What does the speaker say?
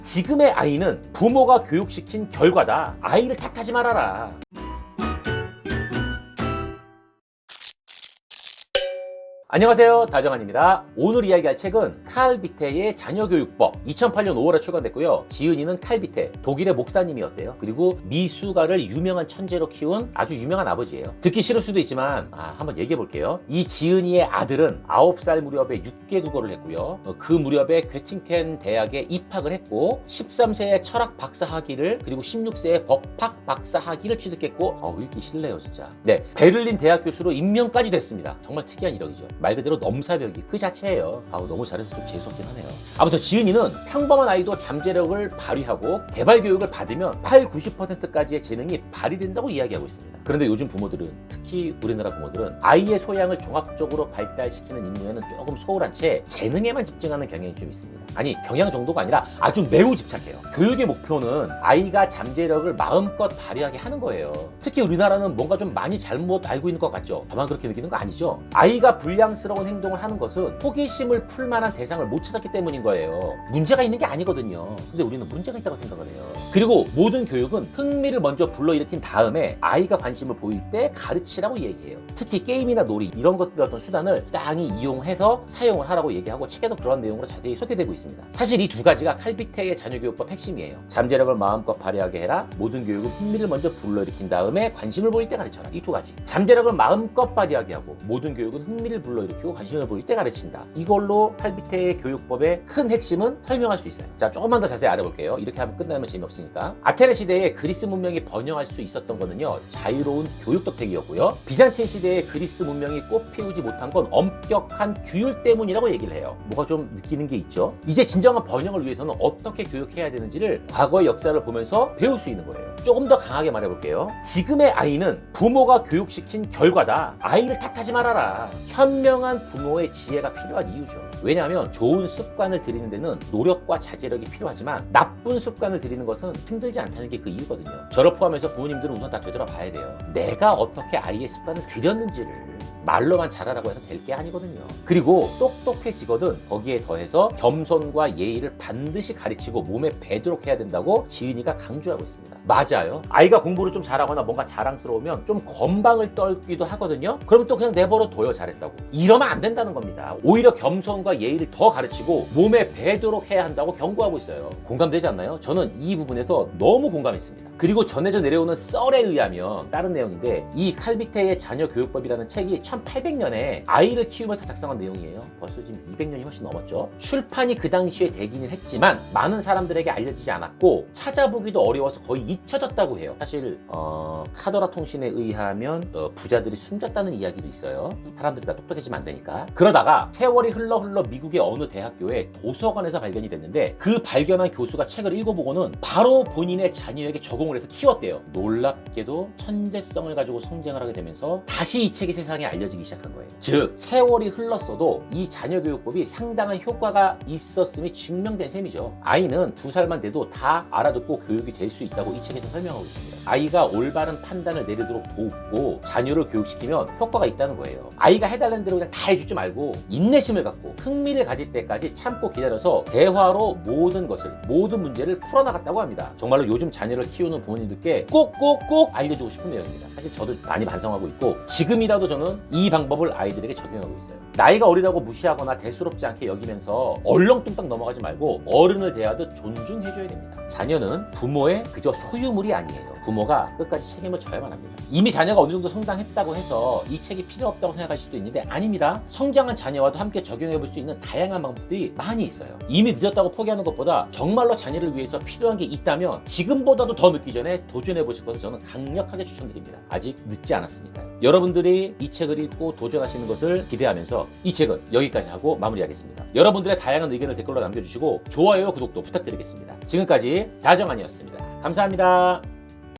지금의 아이는 부모가 교육시킨 결과다. 아이를 탓하지 말아라. 안녕하세요, 다정한입니다. 오늘 이야기할 책은 칼 비테의 자녀교육법, 2008년 5월에 출간됐고요. 지은이는 칼 비테, 독일의 목사님이었대요. 그리고 미숙아를 유명한 천재로 키운 아주 유명한 아버지예요. 듣기 싫을 수도 있지만 한번 얘기해 볼게요. 이 지은이의 아들은 9살 무렵에 6개 국어를 했고요. 그 무렵에 괴팅텐 대학에 입학을 했고 13세에 철학 박사 학위를, 그리고 16세에 법학 박사 학위를 취득했고 읽기 싫네요 진짜. 네, 베를린 대학 교수로 임명까지 됐습니다. 정말 특이한 이력이죠. 말 그대로 넘사벽이 그 자체예요. 너무 잘해서 좀 재수없긴 하네요. 아무튼 지은이는 평범한 아이도 잠재력을 발휘하고 개발 교육을 받으면 80-90%까지의 재능이 발휘된다고 이야기하고 있습니다. 그런데 요즘 부모들은, 특히 우리나라 부모들은 아이의 소양을 종합적으로 발달시키는 임무에는 조금 소홀한 채 재능에만 집중하는 경향이 좀 있습니다. 아니, 경향 정도가 아니라 아주 매우 집착해요. 교육의 목표는 아이가 잠재력을 마음껏 발휘하게 하는 거예요. 특히 우리나라는 뭔가 좀 많이 잘못 알고 있는 것 같죠? 저만 그렇게 느끼는 거 아니죠? 아이가 불량스러운 행동을 하는 것은 호기심을 풀 만한 대상을 못 찾았기 때문인 거예요. 문제가 있는 게 아니거든요. 근데 우리는 문제가 있다고 생각을 해요. 그리고 모든 교육은 흥미를 먼저 불러일으킨 다음에 아이가 관심을 보일 때 가르치라고 얘기해요. 특히 게임이나 놀이, 이런 것들 어떤 수단을 땅이 이용해서 사용을 하라고 얘기하고, 책에도 그런 내용으로 자세히 소개되고 있습니다. 사실 이 두 가지가 칼 비테의 자녀교육법 핵심이에요. 잠재력을 마음껏 발휘하게 해라. 모든 교육은 흥미를 먼저 불러일으킨 다음에 관심을 보일 때 가르쳐라. 이 두 가지. 잠재력을 마음껏 발휘하게 하고, 모든 교육은 흥미를 불러일으키고 관심을 보일 때 가르친다. 이걸로 칼 비테의 교육법의 큰 핵심은 설명할 수 있어요. 자, 조금만 더 자세히 알아볼게요. 이렇게 하면 끝나면 재미없으니까. 아테네 시대에 그리스 문명이 번영할 수 있었던 거는요, 자유로운 교육 덕택이었고요. 비잔틴 시대에 그리스 문명이 꽃피우지 못한 건 엄격한 규율 때문이라고 얘기를 해요. 뭐가 좀 느끼는 게 있죠? 이제 진정한 번영을 위해서는 어떻게 교육해야 되는지를 과거의 역사를 보면서 배울 수 있는 거예요. 조금 더 강하게 말해볼게요. 지금의 아이는 부모가 교육시킨 결과다. 아이를 탓하지 말아라. 현명한 부모의 지혜가 필요한 이유죠. 왜냐하면 좋은 습관을 들이는 데는 노력과 자제력이 필요하지만 나쁜 습관을 들이는 것은 힘들지 않다는 게 그 이유거든요. 저를 포함해서 부모님들은 우선 다 되돌아봐야 돼요. 내가 어떻게 아이의 습관을 들였는지를. 말로만 잘하라고 해서 될 게 아니거든요. 그리고 똑똑해지거든 거기에 더해서 겸손과 예의를 반드시 가르치고 몸에 배도록 해야 된다고 지은이가 강조하고 있습니다. 맞아요. 아이가 공부를 좀 잘하거나 뭔가 자랑스러우면 좀 건방을 떨기도 하거든요. 그럼 또 그냥 내버려 둬요, 잘했다고. 이러면 안 된다는 겁니다. 오히려 겸손과 예의를 더 가르치고 몸에 배도록 해야 한다고 경고하고 있어요. 공감되지 않나요? 저는 이 부분에서 너무 공감했습니다. 그리고 전해져 내려오는 썰에 의하면, 다른 내용인데, 이 칼 비테의 자녀교육법이라는 책이 1800년에 아이를 키우면서 작성한 내용이에요. 벌써 지금 200년이 훨씬 넘었죠. 출판이 그 당시에 되기는 했지만 많은 사람들에게 알려지지 않았고 찾아보기도 어려워서 거의 잊혀졌다고 해요. 사실 카더라 통신에 의하면 부자들이 숨겼다는 이야기도 있어요. 사람들이 다 똑똑해지면 안 되니까. 그러다가 세월이 흘러 미국의 어느 대학교에 도서관에서 발견이 됐는데, 그 발견한 교수가 책을 읽어보고는 바로 본인의 자녀에게 적용을 해서 키웠대요. 놀랍게도 천재성을 가지고 성장을 하게 되면서 다시 이 책이 세상에 알려지기 시작한 거예요. 즉, 세월이 흘렀어도 이 자녀교육법이 상당한 효과가 있었음이 증명된 셈이죠. 아이는 2살만 돼도 다 알아듣고 교육이 될 수 있다고 이 책에서 설명하고 있습니다. 아이가 올바른 판단을 내리도록 돕고 자녀를 교육시키면 효과가 있다는 거예요. 아이가 해달라는 대로 그냥 다 해주지 말고 인내심을 갖고 흥미를 가질 때까지 참고 기다려서 대화로 모든 문제를 풀어나갔다고 합니다. 정말로 요즘 자녀를 키우는 부모님들께 꼭 알려주고 싶은 내용입니다. 사실 저도 많이 반성하고 있고, 지금이라도 저는 이 방법을 아이들에게 적용하고 있어요. 나이가 어리다고 무시하거나 대수롭지 않게 여기면서 얼렁뚱땅 넘어가지 말고 어른을 대하듯 존중해줘야 됩니다. 자녀는 부모의 그저 소유물이 아니에요. 부모가 끝까지 책임을 져야만 합니다. 이미 자녀가 어느 정도 성장했다고 해서 이 책이 필요 없다고 생각하실 수도 있는데, 아닙니다. 성장한 자녀와도 함께 적용해 볼 수 있는 다양한 방법들이 많이 있어요. 이미 늦었다고 포기하는 것보다 정말로 자녀를 위해서 필요한 게 있다면 지금보다도 더 늦기 전에 도전해 보실 것을 저는 강력하게 추천드립니다. 아직 늦지 않았으니까요. 여러분들이 이 책을 읽고 도전하시는 것을 기대하면서 이 책은 여기까지 하고 마무리하겠습니다. 여러분들의 다양한 의견을 댓글로 남겨주시고 좋아요와 구독도 부탁드리겠습니다. 지금까지 다정한이었습니다. 감사합니다.